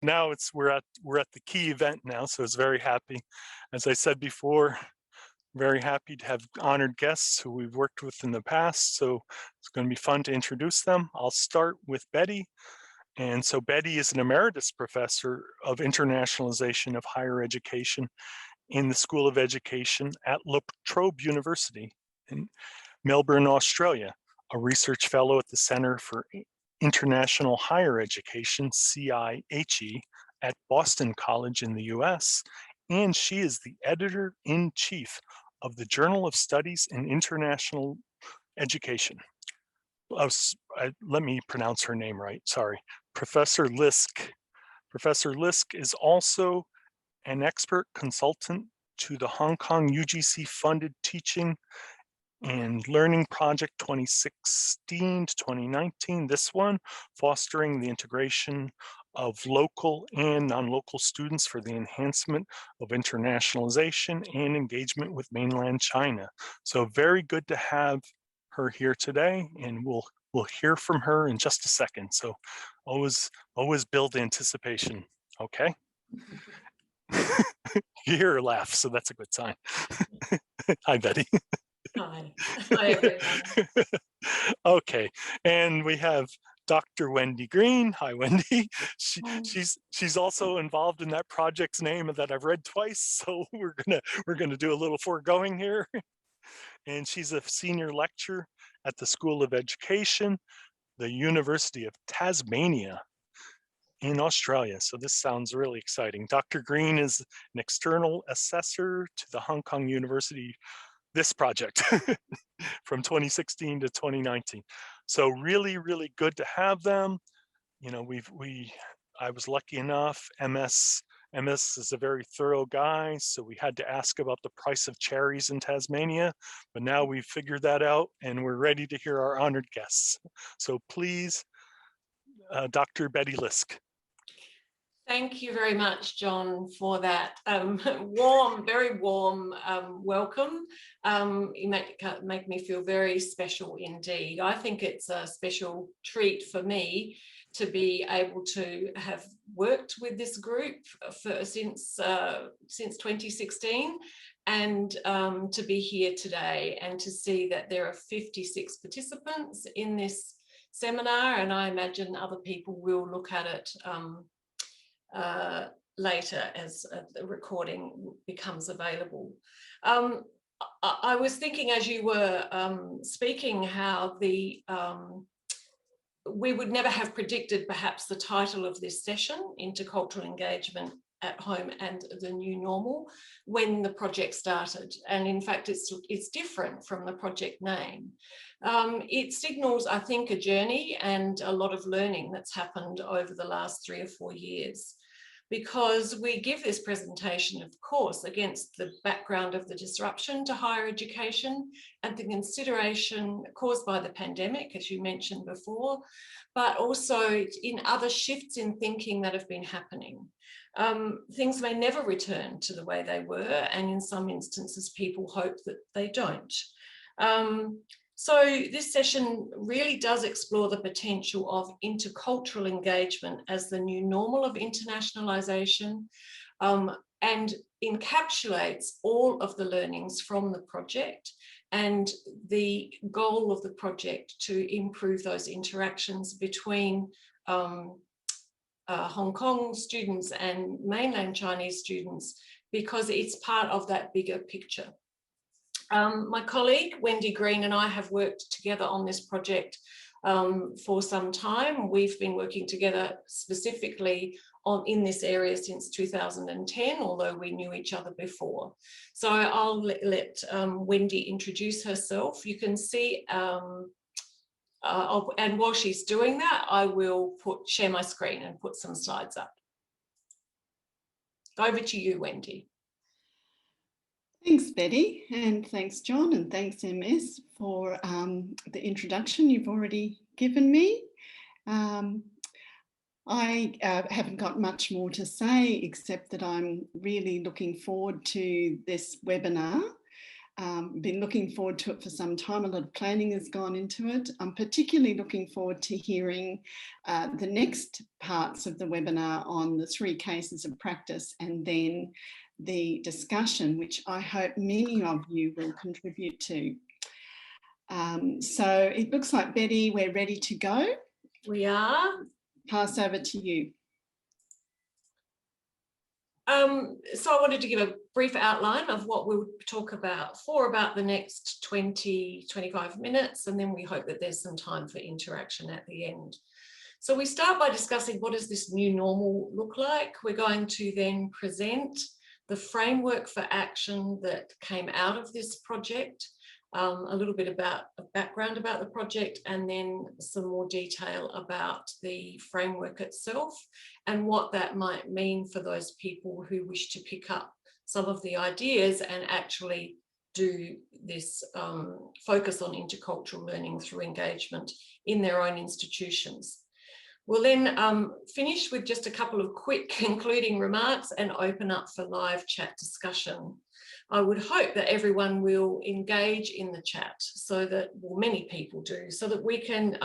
now we're at the key event now, so it's very happy. As I said before, very happy to have honored guests who we've worked with in the past, so it's going to be fun to introduce them. I'll start with Betty. And so Betty is an Emeritus Professor of Internationalization of Higher Education in the School of Education at Trobe University in Melbourne, Australia, a research fellow at the Center for International Higher Education, CIHE, at Boston College in the US, and she is the editor-in-chief of the Journal of Studies in International Education. Let me pronounce her name right, sorry. Professor Leask. Professor Leask is also an expert consultant to the Hong Kong UGC-funded Teaching and Learning Project 2016 to 2019, this one, fostering the integration of local and non-local students for the enhancement of internationalization and engagement with mainland China. So very good to have her here today, and we'll hear from her in just a second. So always build anticipation, okay? You hear her laugh, so that's a good sign. Hi, Betty. Hi. Hi, everyone. Okay, and we have Dr. Wendy Green. Hi, Wendy. She's also involved in that project's name that I've read twice, so we're gonna do a little foregoing here. And she's a senior lecturer at the School of Education, the University of Tasmania in Australia. So this sounds really exciting. Dr. Green is an external assessor to the Hong Kong University, this project from 2016 to 2019. So really, really good to have them. You know, I was lucky enough, MS is a very thorough guy, so we had to ask about the price of cherries in Tasmania, but now we've figured that out and we're ready to hear our honored guests. So please, Dr. Betty Leask. Thank you very much, John, for that warm, very warm welcome. You make me feel very special indeed. I think it's a special treat for me to be able to have worked with this group since 2016, and to be here today and to see that there are 56 participants in this seminar, and I imagine other people will look at it later as the recording becomes available. I was thinking as you were speaking how we would never have predicted perhaps the title of this session, Intercultural Engagement at Home and the New Normal, when the project started. And in fact, it's different from the project name. It signals, I think, a journey and a lot of learning that's happened over the last 3 or 4 years, because we give this presentation, of course, against the background of the disruption to higher education and the consideration caused by the pandemic, as you mentioned before, but also in other shifts in thinking that have been happening. Things may never return to the way they were, and in some instances, people hope that they don't. So this session really does explore the potential of intercultural engagement as the new normal of internationalisation, and encapsulates all of the learnings from the project and the goal of the project to improve those interactions between Hong Kong students and mainland Chinese students, because it's part of that bigger picture. My colleague, Wendy Green, and I have worked together on this project for some time. We've been working together specifically in this area since 2010, although we knew each other before. So I'll let Wendy introduce herself. You can see, and while she's doing that, I will share my screen and put some slides up. Over to you, Wendy. Thanks, Betty, and thanks, John, and thanks, MS, for the introduction you've already given me. I haven't got much more to say, except that I'm really looking forward to this webinar. been looking forward to it for some time. A lot of planning has gone into it. I'm particularly looking forward to hearing the next parts of the webinar on the 3 cases of practice, and then the discussion, which I hope many of you will contribute to. So it looks like, Betty, we're ready to go. We are. Pass over to you. So I wanted to give a brief outline of what we'll talk about for about the next 20-25 minutes, and then we hope that there's some time for interaction at the end. So we start by discussing what does this new normal look like. We're going to then present the framework for action that came out of this project, a little bit about a background about the project, and then some more detail about the framework itself and what that might mean for those people who wish to pick up some of the ideas and actually do this focus on intercultural learning through engagement in their own institutions. We'll then finish with just a couple of quick concluding remarks and open up for live chat discussion. I would hope that everyone will engage in the chat so that, well, many people do, so that we can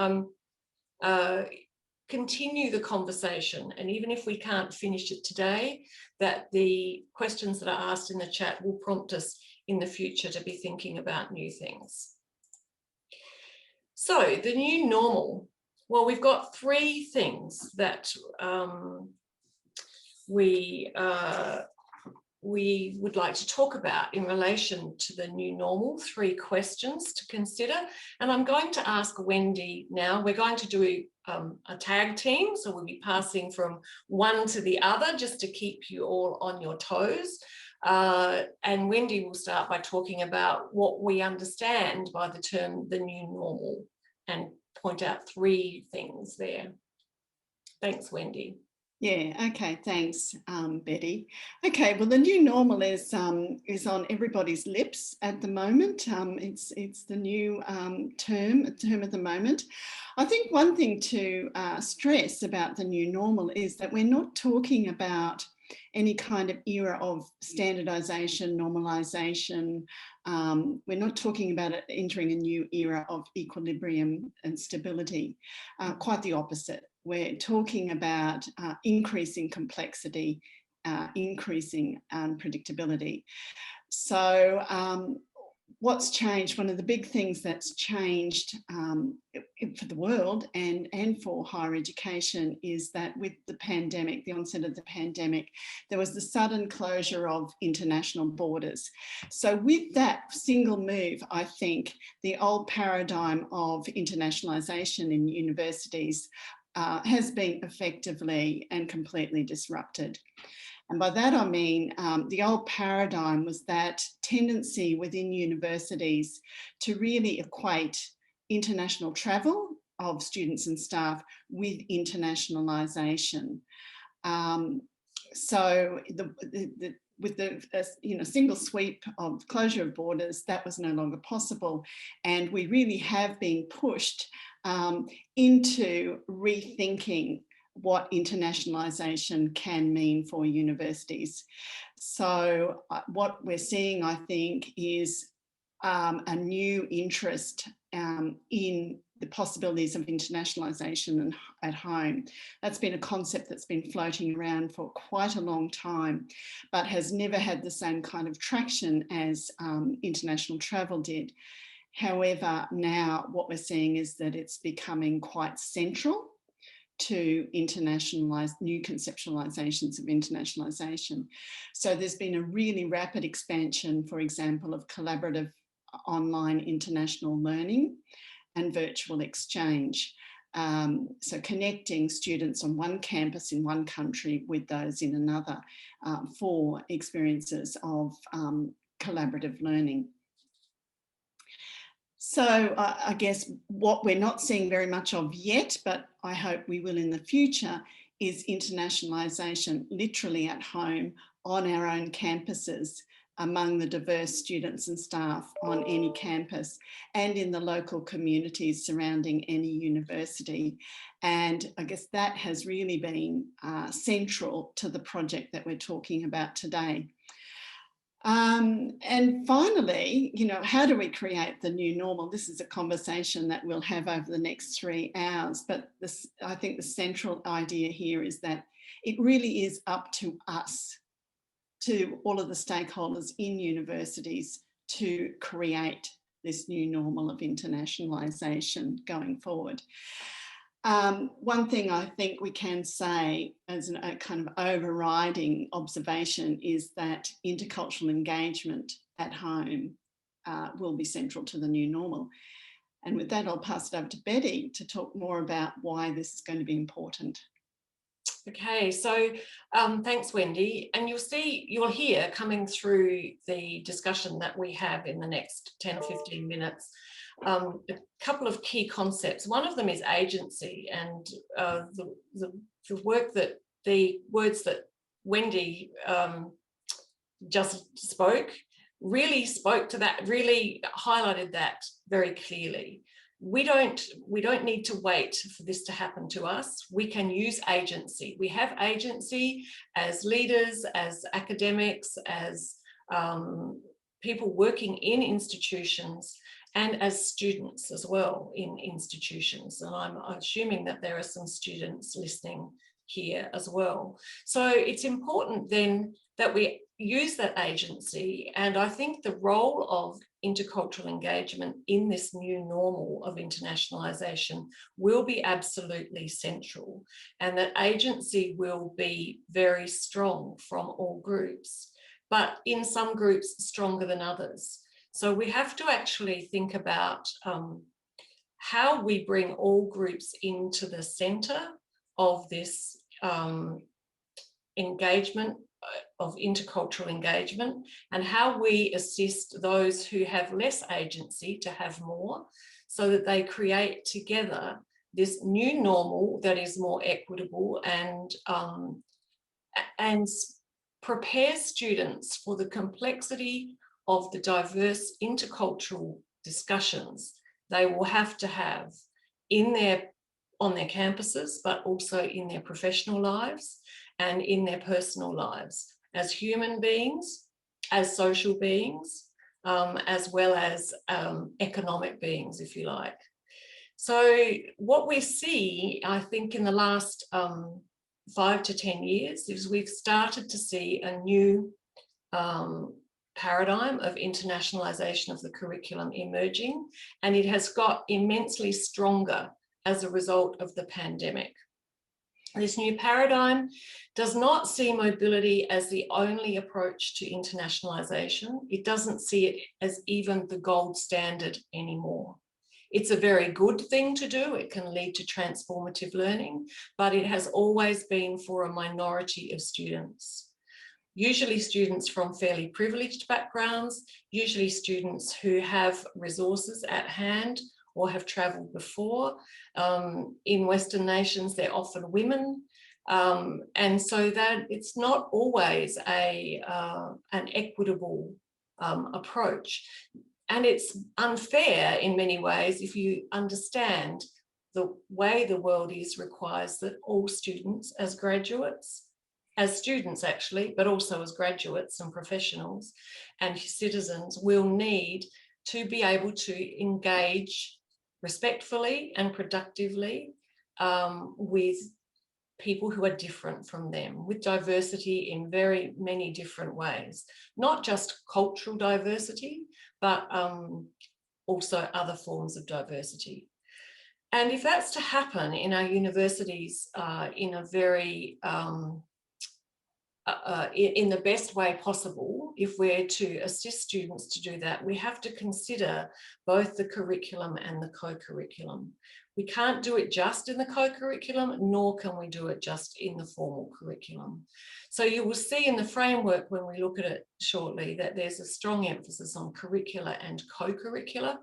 continue the conversation. And even if we can't finish it today, that the questions that are asked in the chat will prompt us in the future to be thinking about new things. So the new normal. Well, we've got 3 things that we would like to talk about in relation to the new normal, 3 questions to consider. And I'm going to ask Wendy now. We're going to do a tag team, so we'll be passing from one to the other just to keep you all on your toes. And Wendy will start by talking about what we understand by the term the new normal and point out 3 things there. Thanks, Wendy. Yeah, okay, thanks, Betty. Okay, well, the new normal is on everybody's lips at the moment. It's the new term at the moment. I think one thing to stress about the new normal is that we're not talking about any kind of era of standardisation, normalisation. We're not talking about it entering a new era of equilibrium and stability. Quite the opposite. We're talking about increasing complexity, increasing unpredictability. So what's changed? One of the big things that's changed for the world and for higher education is that with the pandemic, the onset of the pandemic, there was the sudden closure of international borders. So with that single move, I think the old paradigm of internationalisation in universities has been effectively and completely disrupted. And by that I mean the old paradigm was that tendency within universities to really equate international travel of students and staff with internationalisation. So with the single sweep of closure of borders, that was no longer possible, and we really have been pushed into rethinking what internationalisation can mean for universities. So what we're seeing, I think, is a new interest in the possibilities of internationalisation at home. That's been a concept that's been floating around for quite a long time, but has never had the same kind of traction as international travel did. However, now what we're seeing is that it's becoming quite central to internationalised new conceptualisations of internationalisation. So there's been a really rapid expansion, for example, of collaborative online international learning and virtual exchange. So connecting students on one campus in one country with those in another for experiences of collaborative learning. So I guess what we're not seeing very much of yet, but I hope we will in the future, is internationalisation literally at home on our own campuses, among the diverse students and staff on any campus and in the local communities surrounding any university. And I guess that has really been central to the project that we're talking about today. And finally, you know, how do we create the new normal? This is a conversation that we'll have over the next 3 hours, but this, I think the central idea here is that it really is up to us, to all of the stakeholders in universities, to create this new normal of internationalisation going forward. One thing I think we can say as a kind of overriding observation is that intercultural engagement at home will be central to the new normal. And with that, I'll pass it over to Betty to talk more about why this is going to be important. Okay, so thanks, Wendy. And you'll hear coming through the discussion that we have in the next 10 or 15 minutes, a couple of key concepts. One of them is agency, and the words that Wendy just spoke really spoke to that, really highlighted that very clearly. We don't need to wait for this to happen to us. We can use agency. We have agency as leaders, as academics, as people working in institutions, and as students as well in institutions. And I'm assuming that there are some students listening here as well. So it's important then that we use that agency. And I think the role of intercultural engagement in this new normal of internationalisation will be absolutely central, and that agency will be very strong from all groups, but in some groups stronger than others. So we have to actually think about how we bring all groups into the centre of this engagement, of intercultural engagement, and how we assist those who have less agency to have more, so that they create together this new normal that is more equitable and prepare students for the complexity of the diverse intercultural discussions they will have to have on their campuses, but also in their professional lives and in their personal lives as human beings, as social beings, as well as economic beings, if you like. So what we see, I think, in the last 5 to 10 years is we've started to see a new paradigm of internationalisation of the curriculum emerging, and it has got immensely stronger as a result of the pandemic. This new paradigm does not see mobility as the only approach to internationalisation. It doesn't see it as even the gold standard anymore. It's a very good thing to do. It can lead to transformative learning, but it has always been for a minority of students. Usually students from fairly privileged backgrounds, usually students who have resources at hand or have travelled before. In Western nations, they're often women. And so that it's not always an equitable approach. And it's unfair in many ways if you understand the way the world is requires that all students as graduates, as students actually, but also as graduates and professionals and citizens will need to be able to engage respectfully and productively with people who are different from them, with diversity in very many different ways, not just cultural diversity, but also other forms of diversity. And if that's to happen in our universities in a very in the best way possible, if we're to assist students to do that, we have to consider both the curriculum and the co-curriculum. We can't do it just in the co-curriculum, nor can we do it just in the formal curriculum. So you will see in the framework when we look at it shortly that there's a strong emphasis on curricula and co-curricula,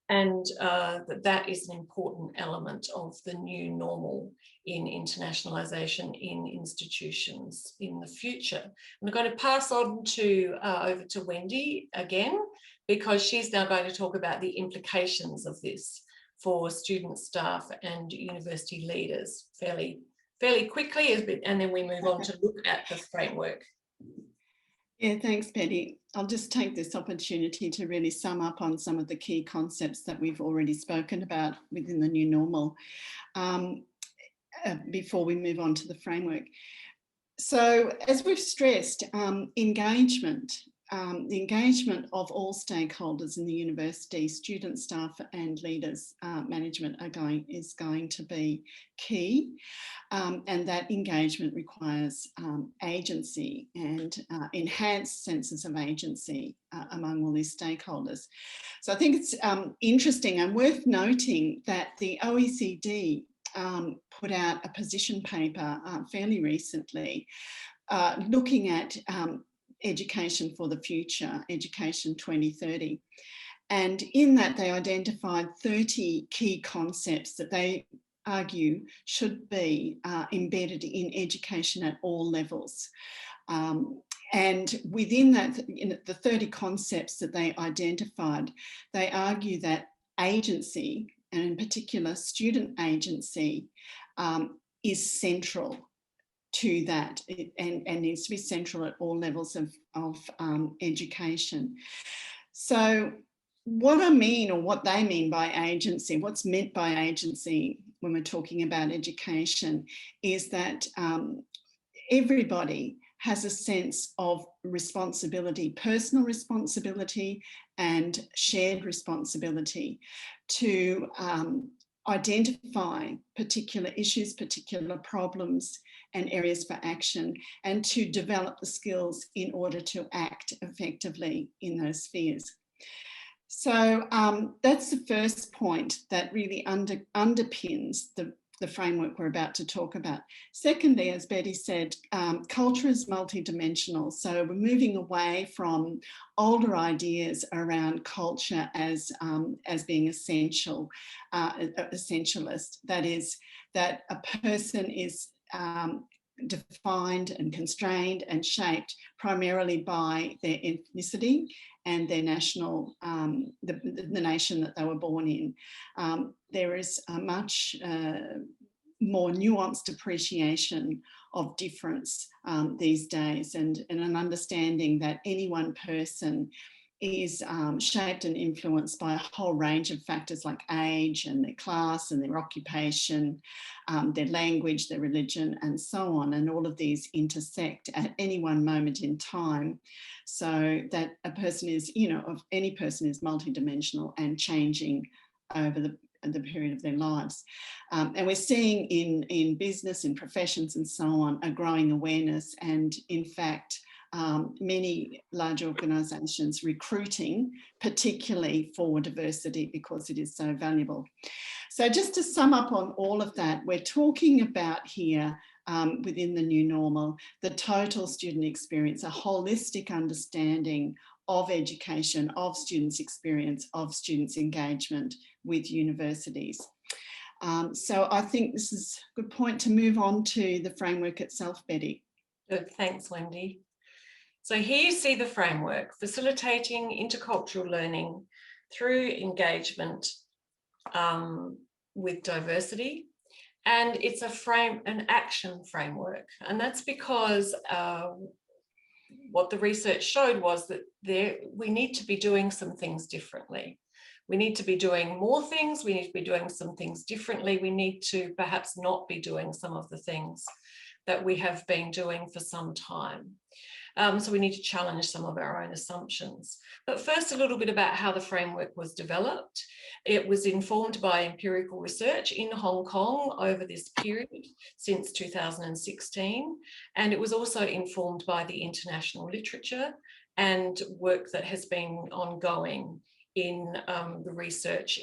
and that is an important element of the new normal in internationalisation in institutions in the future. I'm going to pass on to over to Wendy again, because she's now going to talk about the implications of this for student, staff and university leaders fairly quickly, and then we move on to look at the framework. Yeah, thanks, Betty. I'll just take this opportunity to really sum up on some of the key concepts that we've already spoken about within the new normal before we move on to the framework. So as we've stressed, engagement, the engagement of all stakeholders in the university, students, staff and leaders, management is going to be key. And that engagement requires agency and enhanced senses of agency among all these stakeholders. So I think it's interesting and worth noting that the OECD put out a position paper fairly recently looking at education for the future, Education 2030. And in that they identified 30 key concepts that they argue should be embedded in education at all levels. And within that, the 30 concepts that they identified, they argue that agency, and in particular student agency, is central to that and needs to be central at all levels of education. So what I mean, or what they mean by agency, what's meant by agency when we're talking about education, is that everybody has a sense of responsibility, personal responsibility and shared responsibility to identify particular issues, particular problems and areas for action, and to develop the skills in order to act effectively in those spheres. So that's the first point that really underpins the framework we're about to talk about. Secondly, as Betty said, culture is multidimensional. So we're moving away from older ideas around culture as being essential, essentialist. That is, that a person is defined and constrained and shaped primarily by their ethnicity and their national, the nation that they were born in. There is a much more nuanced appreciation of difference these days, and an understanding that any one person is shaped and influenced by a whole range of factors like age and their class and their occupation, their language, their religion, and so on. And all of these intersect at any one moment in time, so that a person is, any person is multidimensional and changing over the period of their lives. And we're seeing in business, in professions and so on, a growing awareness, and in fact, many large organisations recruiting, particularly for diversity, because it is so valuable. So just to sum up on all of that, we're talking about here within the new normal, the total student experience, a holistic understanding of education, of students' experience, of students' engagement with universities. So I think this is a good point to move on to the framework itself, Betty. Good, thanks, Wendy. So here you see the framework, facilitating intercultural learning through engagement with diversity. And it's an action framework. And that's because what the research showed was that we need to be doing some things differently. We need to be doing more things. We need to be doing some things differently. We need to perhaps not be doing some of the things that we have been doing for some time. So we need to challenge some of our own assumptions. But first, a little bit about how the framework was developed. It was informed by empirical research in Hong Kong over this period since 2016. And it was also informed by the international literature and work that has been ongoing in the research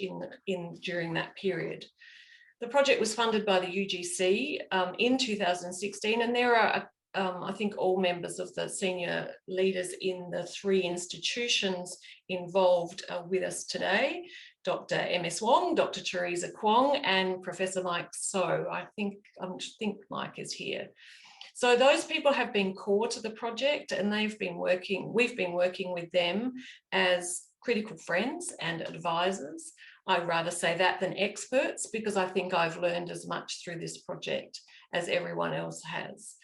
during that period. The project was funded by the UGC in 2016, and there are I think all members of the senior leaders in the 3 institutions involved with us today: Dr. MS Wong, Dr. Teresa Kwong, and Professor Mike So. I think Mike is here. So those people have been core to the project, and we've been working with them as critical friends and advisors. I'd rather say that than experts, because I think I've learned as much through this project as everyone else has.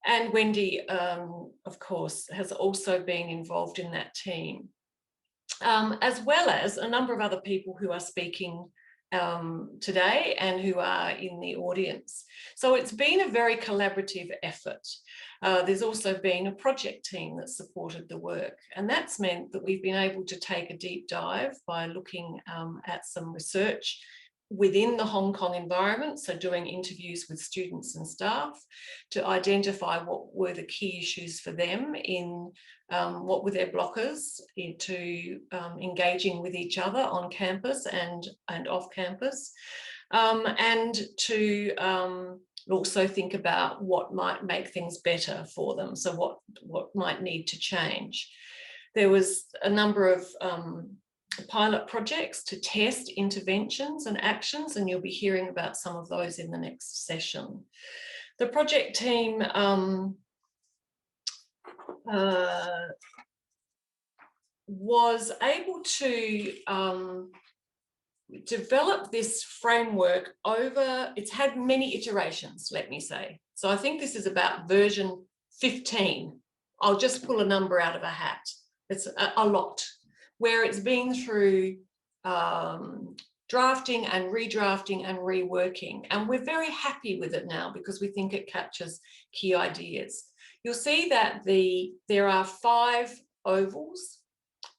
And Wendy, of course, has also been involved in that team, as well as a number of other people who are speaking today and who are in the audience. So it's been a very collaborative effort. There's also been a project team that supported the work, and that's meant that we've been able to take a deep dive by looking at some research within the Hong Kong environment, so doing interviews with students and staff to identify what were the key issues for them in what were their blockers into engaging with each other on campus and off campus, and to also think about what might make things better for them, so what might need to change. There was a number of pilot projects to test interventions and actions, and you'll be hearing about some of those in the next session. The project team was able to develop this framework over, it's had many iterations, let me say. So I think this is about version 15. I'll just pull a number out of a hat. It's a lot, where it's been through drafting and redrafting and reworking. And we're very happy with it now because we think it captures key ideas. You'll see that there are 5 ovals,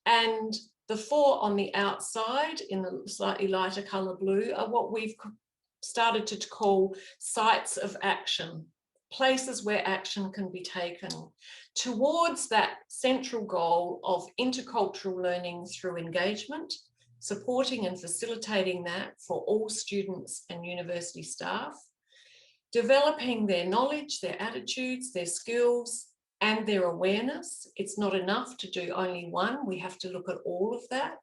and the 4 on the outside in the slightly lighter colour blue are what we've started to call sites of action, places where action can be taken towards that central goal of intercultural learning through engagement, supporting and facilitating that for all students and university staff, developing their knowledge, their attitudes, their skills, and their awareness. It's not enough to do only one. We have to look at all of that,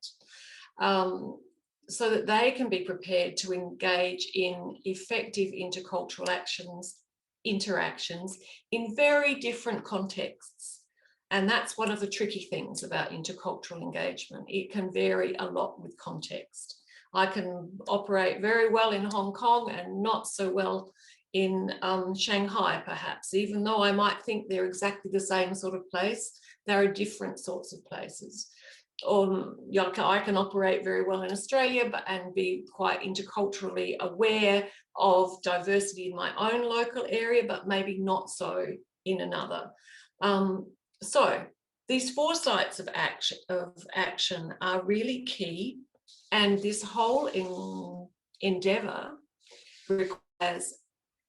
so that they can be prepared to engage in effective intercultural interactions in very different contexts. And that's one of the tricky things about intercultural engagement. It can vary a lot with context. I can operate very well in Hong Kong and not so well in Shanghai, perhaps, even though I might think they're exactly the same sort of place. There are different sorts of places. I can operate very well in Australia and be quite interculturally aware of diversity in my own local area, but maybe not so in another. So these 4 sites of action are really key, and this whole endeavour requires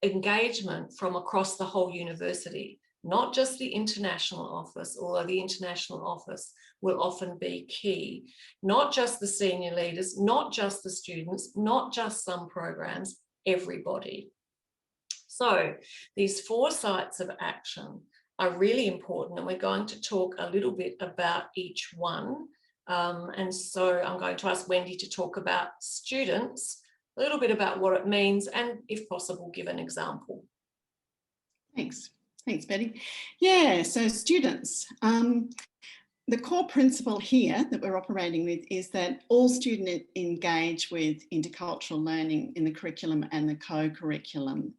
engagement from across the whole university, not just the international office, although the international office will often be key, not just the senior leaders, not just the students, not just some programs, everybody. So these 4 sites of action are really important, and we're going to talk a little bit about each one. And so I'm going to ask Wendy to talk about students, a little bit about what it means, and if possible, give an example. Thanks, Betty. Yeah, so students. The core principle here that we're operating with is that all students engage with intercultural learning in the curriculum and the co-curriculum.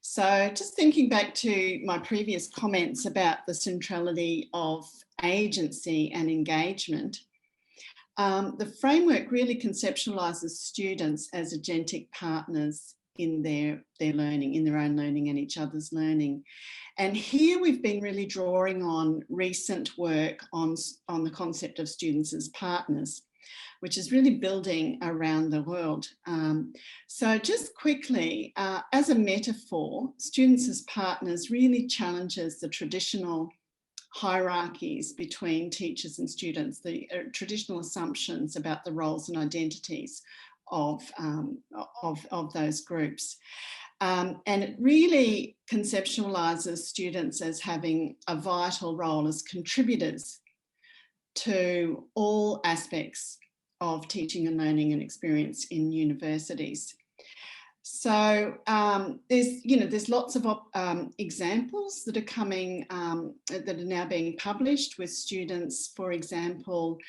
So just thinking back to my previous comments about the centrality of agency and engagement, the framework really conceptualises students as agentic partners in their learning, in their own learning and each other's learning. And here we've been really drawing on recent work on the concept of students as partners, which is really building around the world. So just quickly, as a metaphor, students as partners really challenges the traditional hierarchies between teachers and students, the traditional assumptions about the roles and identities of those groups. And it really conceptualises students as having a vital role as contributors to all aspects of teaching and learning and experience in universities. So there's lots of examples that are coming, that are now being published with students, for example,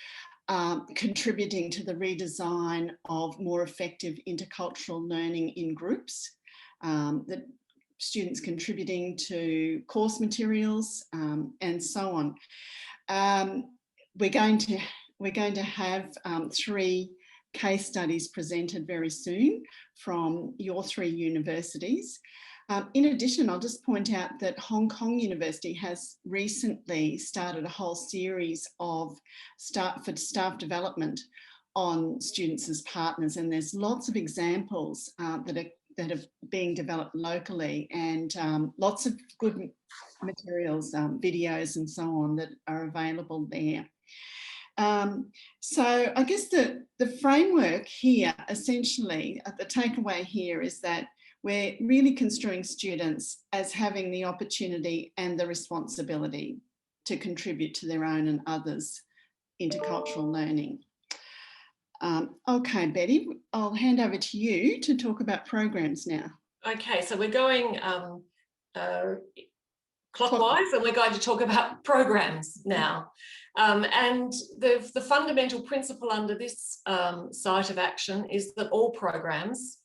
contributing to the redesign of more effective intercultural learning in groups, that students contributing to course materials, and so on. We're going to have 3 case studies presented very soon from your 3 universities. In addition, I'll just point out that Hong Kong University has recently started a whole series of staff development on students as partners, and there's lots of examples that are being developed locally, and lots of good materials, videos and so on that are available there. So I guess the framework here, essentially, the takeaway here is that we're really construing students as having the opportunity and the responsibility to contribute to their own and others' intercultural learning. Okay, Betty, I'll hand over to you to talk about programs now. Okay, so we're going clockwise, and we're going to talk about programs now. And the fundamental principle under this site of action is that all programs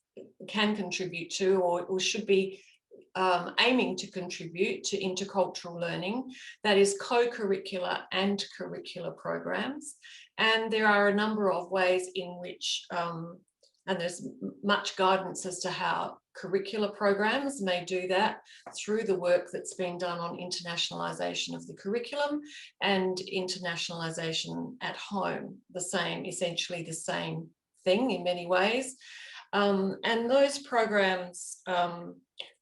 can contribute to or should be aiming to contribute to intercultural learning, that is co-curricular and curricular programs. And there are a number of ways in which, and there's much guidance as to how curricular programs may do that through the work that's been done on internationalisation of the curriculum and internationalisation at home, essentially the same thing in many ways. And those programs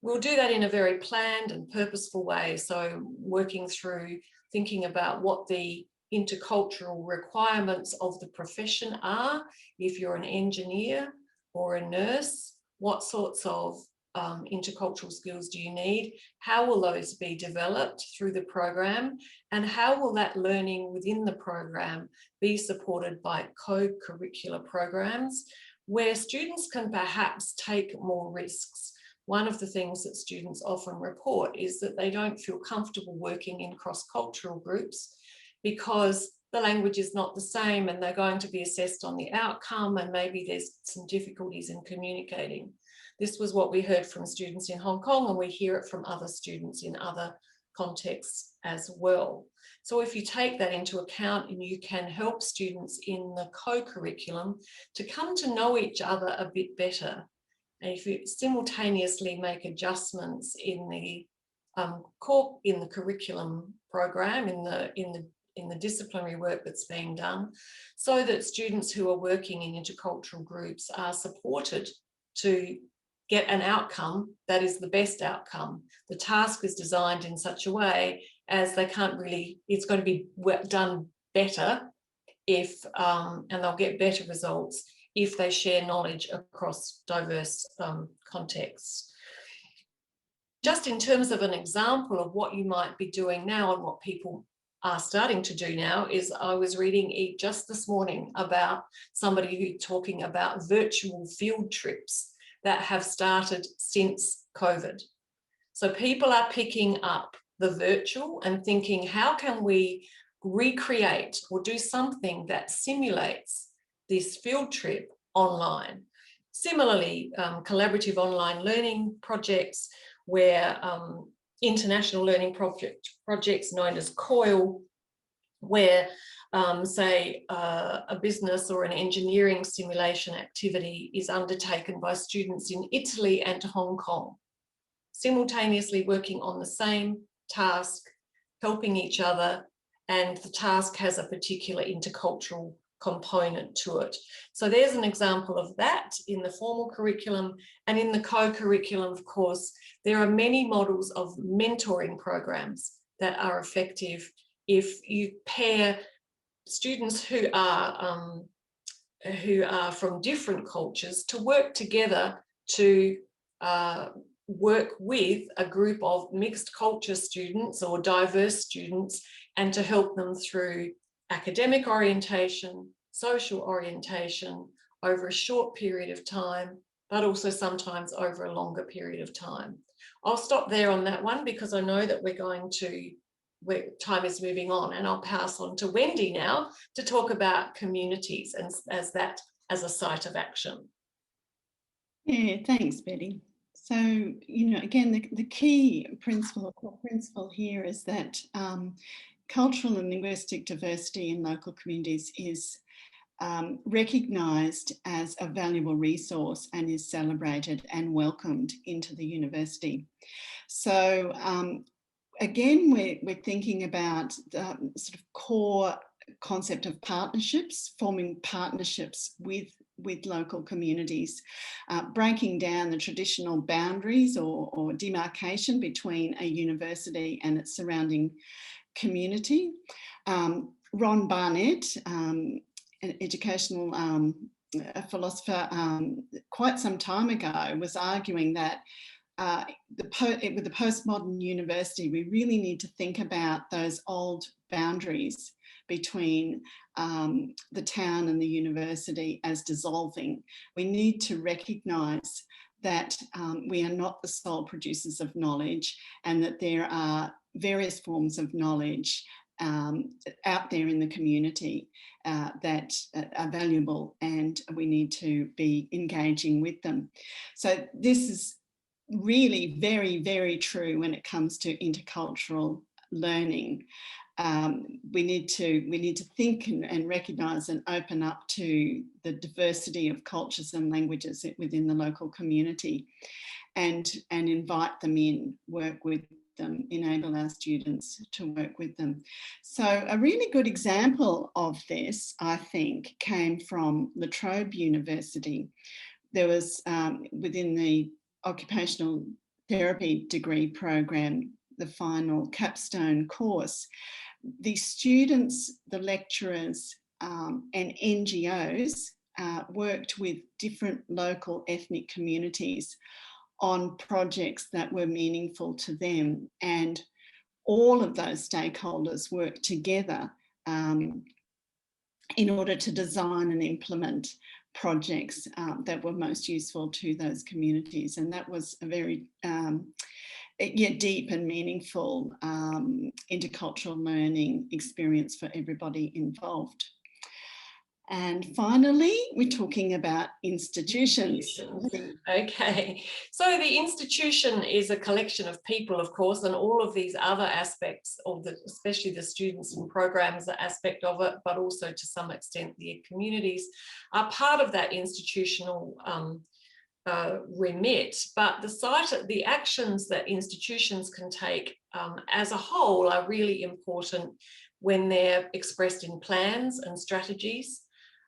will do that in a very planned and purposeful way. So working through thinking about what the intercultural requirements of the profession are. If you're an engineer or a nurse, what sorts of intercultural skills do you need? How will those be developed through the program? And how will that learning within the program be supported by co-curricular programs where students can perhaps take more risks? One of the things that students often report is that they don't feel comfortable working in cross-cultural groups because the language is not the same and they're going to be assessed on the outcome, and maybe there's some difficulties in communicating. This was what we heard from students in Hong Kong, and we hear it from other students in other contexts as well. So if you take that into account, and you can help students in the co-curriculum to come to know each other a bit better, and if you simultaneously make adjustments in the curriculum program, in the disciplinary work that's being done, so that students who are working in intercultural groups are supported to get an outcome that is the best outcome. The task is designed in such a way as it's going to be done better if, and they'll get better results if they share knowledge across diverse contexts. Just in terms of an example of what you might be doing now and what people are starting to do now is, I was reading just this morning about somebody who's talking about virtual field trips that have started since COVID. So people are picking up the virtual and thinking, how can we recreate or do something that simulates this field trip online? Similarly, collaborative online learning projects where international learning projects known as COIL, where say a business or an engineering simulation activity is undertaken by students in Italy and Hong Kong, simultaneously working on the same task, helping each other, and the task has a particular intercultural component to it. So there's an example of that in the formal curriculum. And in the co-curriculum, of course, there are many models of mentoring programs that are effective if you pair students who are from different cultures to work together to work with a group of mixed culture students or diverse students, and to help them through academic orientation, social orientation over a short period of time, but also sometimes over a longer period of time. I'll stop there on that one because I know that time is moving on, and I'll pass on to Wendy now to talk about communities and as a site of action. Yeah, thanks, Betty. So, you know, again, the key principle, core principle here is that cultural and linguistic diversity in local communities is recognised as a valuable resource and is celebrated and welcomed into the university. So again, we're thinking about the sort of core concept of partnerships, forming partnerships with local communities, breaking down the traditional boundaries or demarcation between a university and its surrounding community. Ron Barnett, an educational philosopher quite some time ago, was arguing that with the postmodern university, we really need to think about those old boundaries between the town and the university as dissolving. We need to recognise that we are not the sole producers of knowledge, and that there are various forms of knowledge out there in the community that are valuable, and we need to be engaging with them. So this is really very, very true when it comes to intercultural learning. We need to think and recognise and open up to the diversity of cultures and languages within the local community, and invite them in, work with them, enable our students to work with them. So a really good example of this, I think, came from La Trobe University. There was within the occupational therapy degree program, the final capstone course, the students, the lecturers and NGOs worked with different local ethnic communities on projects that were meaningful to them, and all of those stakeholders worked together in order to design and implement projects that were most useful to those communities. And that was a very deep and meaningful intercultural learning experience for everybody involved. And finally, we're talking about institutions. Okay, so the institution is a collection of people, of course, and all of these other aspects of especially the students and programs aspect of it, but also to some extent the communities are part of that institutional remit. But the actions that institutions can take as a whole are really important when they're expressed in plans and strategies.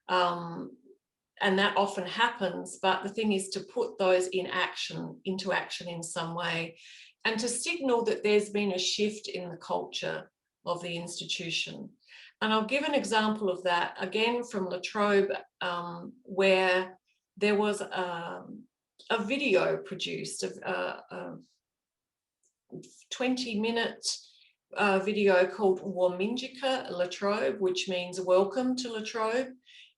And that often happens, but the thing is to put those into action in some way, and to signal that there's been a shift in the culture of the institution. And I'll give an example of that, again from La Trobe, where there was a video produced, a 20-minute video called Wominjeka La Trobe, which means welcome to La Trobe,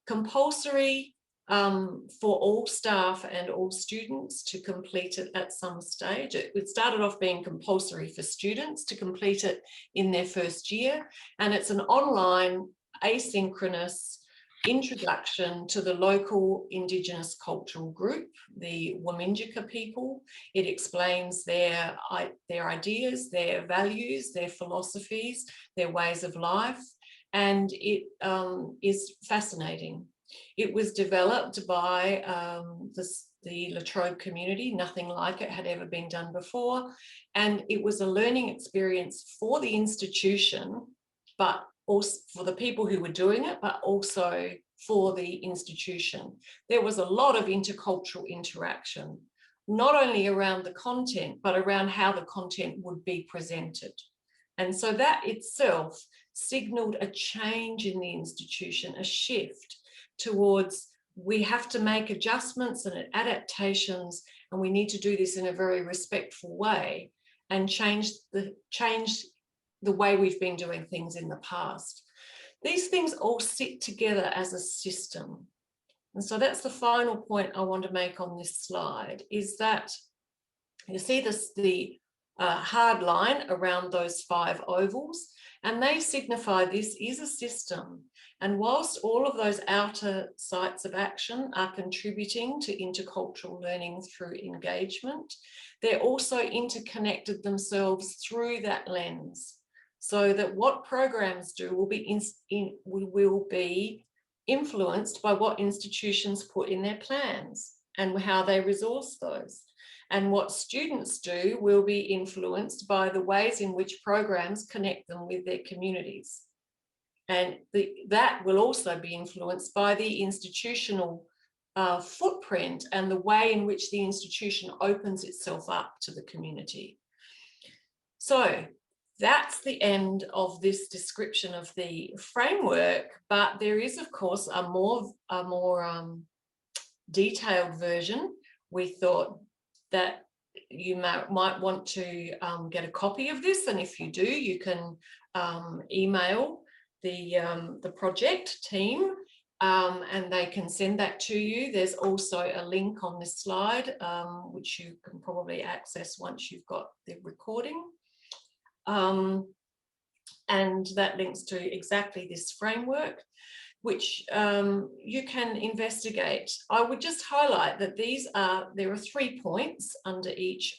compulsory for all staff and all students to complete it at some stage. It started off being compulsory for students to complete it in their first year, and it's an online asynchronous introduction to the local Indigenous cultural group, the Wominjeka people. It explains their ideas, their values, their philosophies, their ways of life, and it is fascinating. It was developed by the La Trobe community. Nothing like it had ever been done before, and it was a learning experience for the institution, but also for the people who were doing it, but also for the institution. There was a lot of intercultural interaction, not only around the content, but around how the content would be presented. And so that itself signaled a change in the institution, a shift towards we have to make adjustments and adaptations, and we need to do this in a very respectful way, and change the way we've been doing things in the past. These things all sit together as a system. And so that's the final point I want to make on this slide, is that you see the hard line around those 5 ovals, and they signify this is a system. And whilst all of those outer sites of action are contributing to intercultural learning through engagement, they're also interconnected themselves through that lens, so that what programs do will be influenced by what institutions put in their plans and how they resource those. And what students do will be influenced by the ways in which programs connect them with their communities. And that will also be influenced by the institutional footprint and the way in which the institution opens itself up to the community. So that's the end of this description of the framework, but there is, of course, a more detailed version. We thought that you might want to get a copy of this, and if you do, you can email the project team and they can send that to you. There's also a link on this slide which you can probably access once you've got the recording. And that links to exactly this framework, which you can investigate. I would just highlight that there are 3 points under in each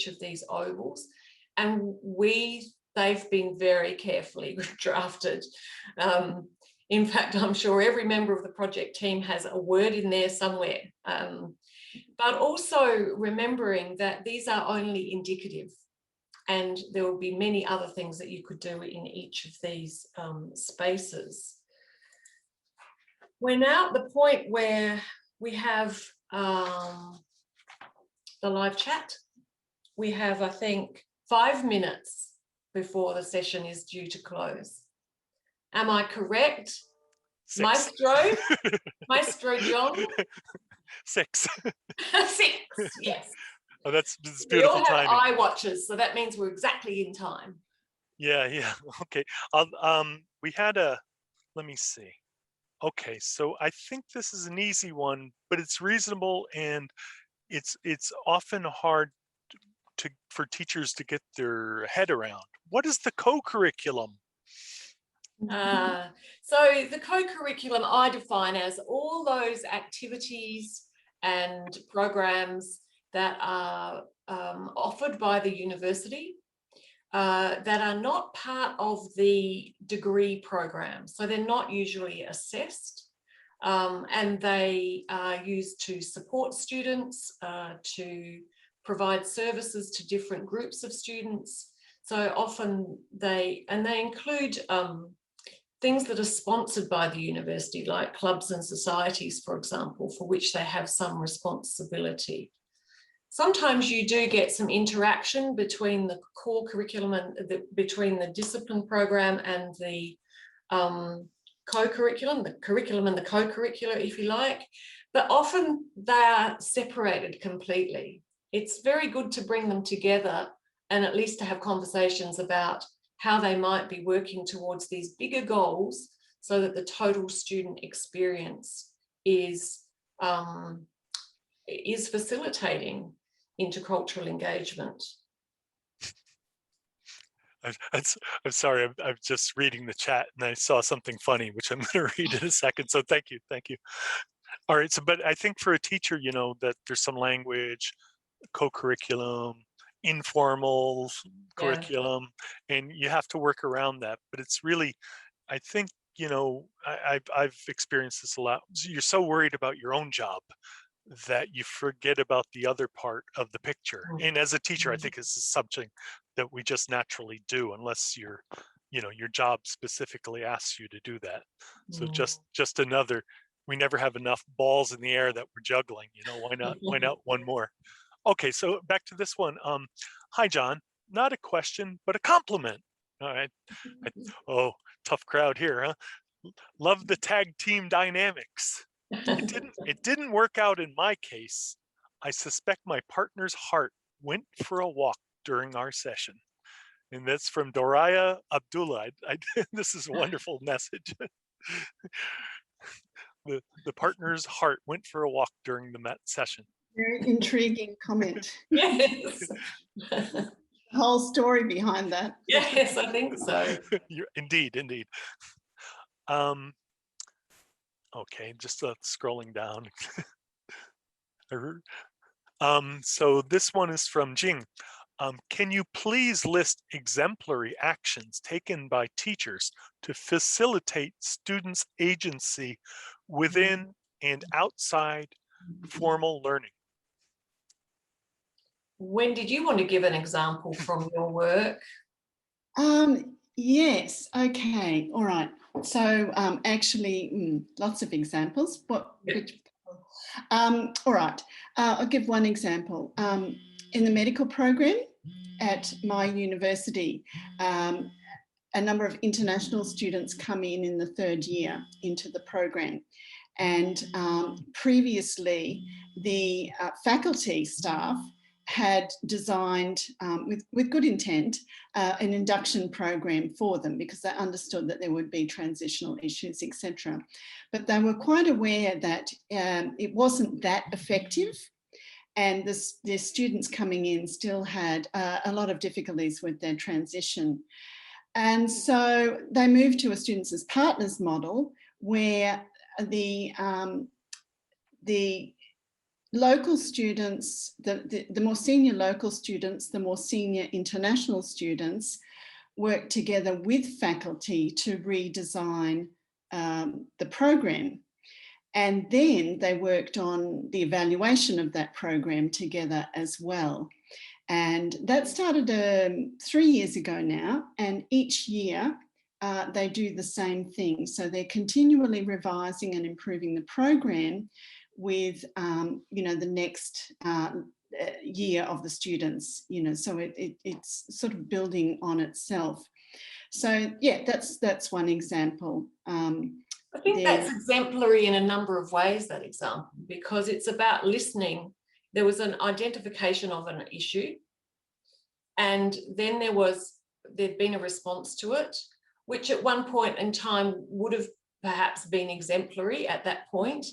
of these ovals, and they've been very carefully drafted. In fact, I'm sure every member of the project team has a word in there somewhere. But also remembering that these are only indicative, and there will be many other things that you could do in each of these spaces. We're now at the point where we have the live chat. We have, I think, 5 minutes before the session is due to close. Am I correct? 6. Maestro? Maestro John? 6. 6, yes. Oh, that's beautiful we all have timing. eye watches, so that means we're exactly in time. Yeah. Okay. We had let me see. Okay, so I think this is an easy one, but it's reasonable, and it's often hard for teachers to get their head around. What is the co-curriculum? So the co-curriculum I define as all those activities and programs that are offered by the university that are not part of the degree program. So they're not usually assessed, and they are used to support students, to provide services to different groups of students. So often they include things that are sponsored by the university, like clubs and societies, for example, for which they have some responsibility. Sometimes you do get some interaction between the core curriculum and between the discipline program and the co-curriculum, the curriculum and the co-curricular, if you like, but often they are separated completely. It's very good to bring them together and at least to have conversations about how they might be working towards these bigger goals so that the total student experience is facilitating intercultural engagement. I'm sorry, I'm just reading the chat and I saw something funny, which I'm going to read in a second. So thank you. All right, so but I think for a teacher, that there's some language, co-curriculum, informal curriculum, and you have to work around that. But it's really, I think, I've experienced this a lot. You're so worried about your own job that you forget about the other part of the picture. And as a teacher, I think this is something that we just naturally do, unless your job specifically asks you to do that. So just another, we never have enough balls in the air that we're juggling. Why not one more? Okay, so back to this one. Hi, John. Not a question, but a compliment. All right. Oh, tough crowd here, huh? Love the tag team dynamics. It didn't work out in my case. I suspect my partner's heart went for a walk during our session. And that's from Doraya Abdullah. This is a wonderful message. The partner's heart went for a walk during the session. Very intriguing comment. Yes. The whole story behind that. Yes, I think so. Indeed. Okay, just scrolling down. So this one is from Jing. Can you please list exemplary actions taken by teachers to facilitate students' agency within and outside formal learning? Wendy, do you want to give an example from your work? Yes, okay, all right. So actually, lots of examples. All right, I'll give one example. In the medical program at my university, a number of international students come in the third year into the program. And previously, the faculty staff had designed, with good intent, an induction program for them because they understood that there would be transitional issues, etc. But they were quite aware that it wasn't that effective, and the students coming in still had a lot of difficulties with their transition. And so they moved to a students as partners model where the local students, the more senior local students, the more senior international students work together with faculty to redesign the program. And then they worked on the evaluation of that program together as well. And that started 3 years ago now, and each year they do the same thing. So they're continually revising and improving the program with, the next year of the students, so it's sort of building on itself. So yeah, that's one example. I think that's exemplary in a number of ways, that example, because it's about listening. There was an identification of an issue, and then there'd been a response to it, which at one point in time would have perhaps been exemplary at that point.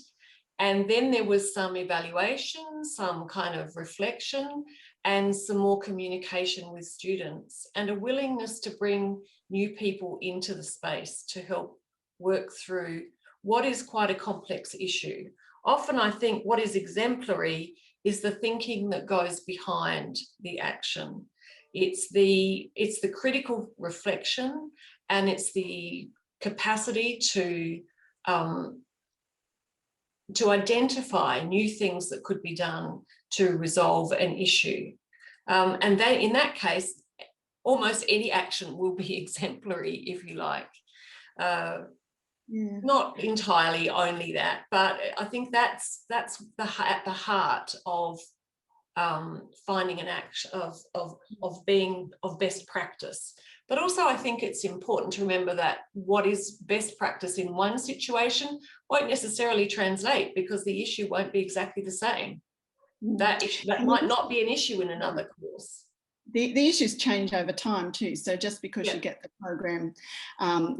And then there was some evaluation, some kind of reflection, and some more communication with students, and a willingness to bring new people into the space to help work through what is quite a complex issue. Often I think what is exemplary is the thinking that goes behind the action. It's the critical reflection, and it's the capacity to identify new things that could be done to resolve an issue. And then in that case, almost any action will be exemplary, if you like. Not entirely only that, but I think that's at the heart of finding an action of best practice. But also I think it's important to remember that what is best practice in one situation won't necessarily translate, because the issue won't be exactly the same. That might not be an issue in another course. The issues change over time too. So just because you get the program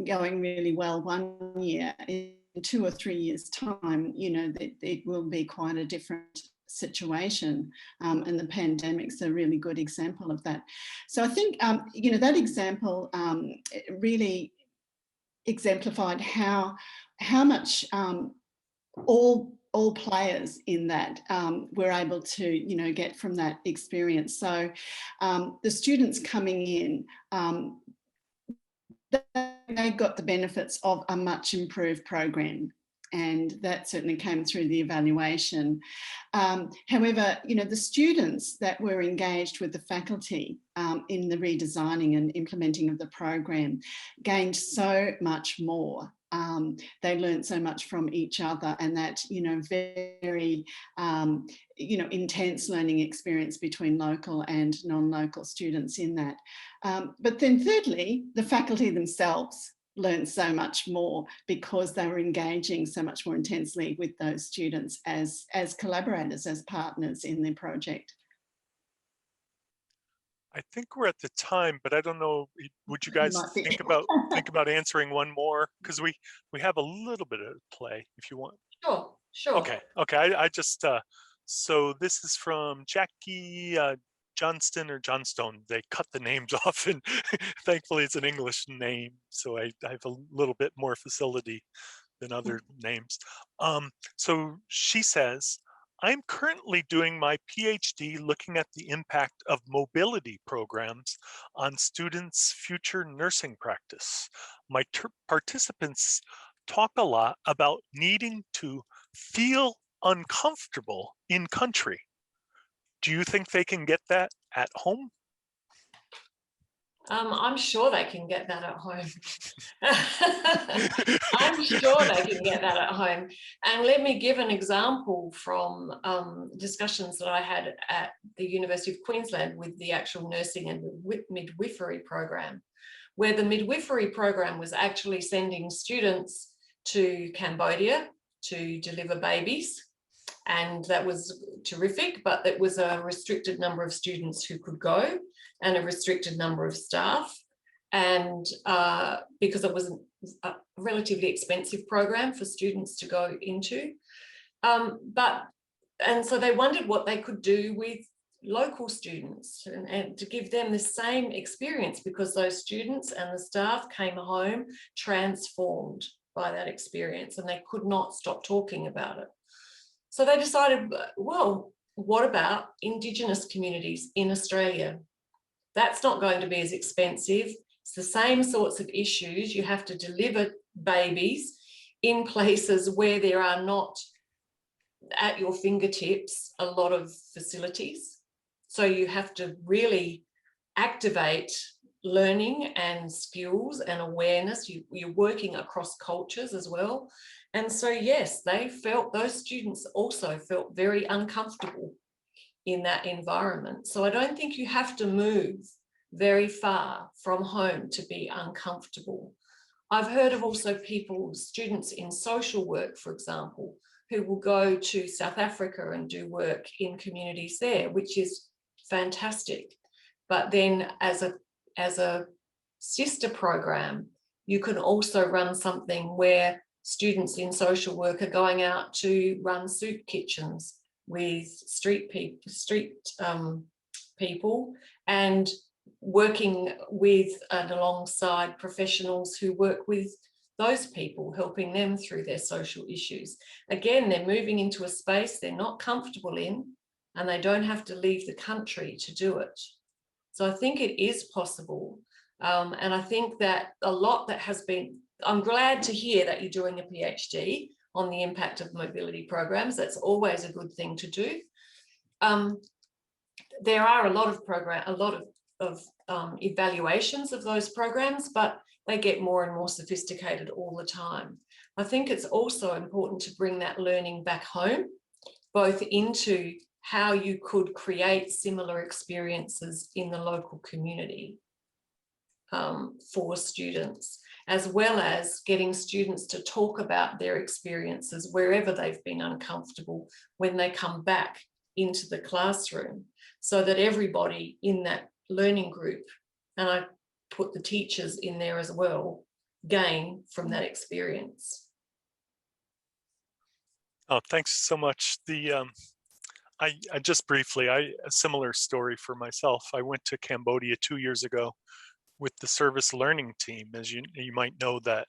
going really well one year, in 2 or 3 years' time, it will be quite a different situation, and the pandemic's a really good example of that. So I think that example really exemplified how much all players in that were able to get from that experience. So the students coming in, they got the benefits of a much improved program, and that certainly came through the evaluation. However, the students that were engaged with the faculty in the redesigning and implementing of the program gained so much more. They learned so much from each other, and that very intense learning experience between local and non-local students in that. But then thirdly, the faculty themselves learned so much more because they were engaging so much more intensely with those students as collaborators, as partners in their project. I think we're at the time, but I don't know. Would you guys think about answering one more? Because we have a little bit of play if you want. Sure. Okay. I just so this is from Jackie Johnston or Johnstone. They cut the names off, and thankfully it's an English name, so I have a little bit more facility than other names. So she says, I'm currently doing my PhD looking at the impact of mobility programs on students' future nursing practice. My participants talk a lot about needing to feel uncomfortable in country. Do you think they can get that at home? I'm sure they can get that at home. I'm sure they can get that at home. And let me give an example from discussions that I had at the University of Queensland with the actual nursing and midwifery program, where the midwifery program was actually sending students to Cambodia to deliver babies. And that was terrific, but it was a restricted number of students who could go and a restricted number of staff. And because it was a relatively expensive program for students to go into. And so they wondered what they could do with local students and to give them the same experience, because those students and the staff came home transformed by that experience, and they could not stop talking about it. So they decided, well, what about Indigenous communities in Australia? That's not going to be as expensive. It's the same sorts of issues. You have to deliver babies in places where there are not at your fingertips a lot of facilities. So you have to really activate learning and skills and awareness. You're working across cultures as well. And so, yes, those students also felt very uncomfortable in that environment. So I don't think you have to move very far from home to be uncomfortable. I've heard of also students in social work, for example, who will go to South Africa and do work in communities there, which is fantastic. But then as a sister program, you can also run something where students in social work are going out to run soup kitchens with street people and working with and alongside professionals who work with those people, helping them through their social issues. Again, they're moving into a space they're not comfortable in, and they don't have to leave the country to do it. So I think it is possible. And I think that a lot that has been, I'm glad to hear that you're doing a PhD on the impact of mobility programs. That's always a good thing to do. There are a lot of evaluations of those programs, but they get more and more sophisticated all the time. I think it's also important to bring that learning back home, both into how you could create similar experiences in the local community for students, as well as getting students to talk about their experiences wherever they've been uncomfortable when they come back into the classroom, so that everybody in that learning group, and I put the teachers in there as well, gain from that experience. Oh, thanks so much. I just briefly, a similar story for myself. I went to Cambodia 2 years ago with the service learning team. As you might know, that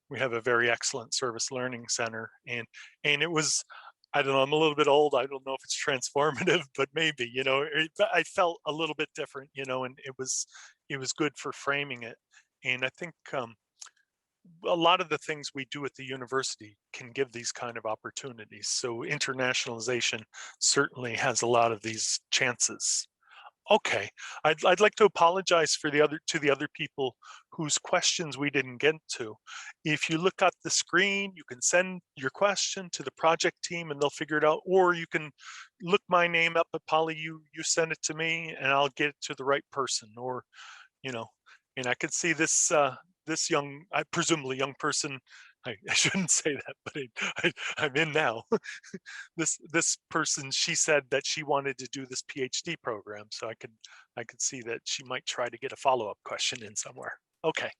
we have a very excellent service learning center, and it was, I don't know, I'm a little bit old, I don't know if it's transformative, but maybe, I felt a little bit different, and it was good for framing it. And I think a lot of the things we do at the university can give these kind of opportunities. So internationalization certainly has a lot of these chances. Okay, I'd like to apologize for the other people whose questions we didn't get to. If you look at the screen, you can send your question to the project team and they'll figure it out, or you can look my name up at Polly, you send it to me and I'll get it to the right person. Or, and I could see this young, presumably young person, I shouldn't say that, but I'm in now. This person, she said that she wanted to do this PhD program, so I could see that she might try to get a follow-up question in somewhere. Okay.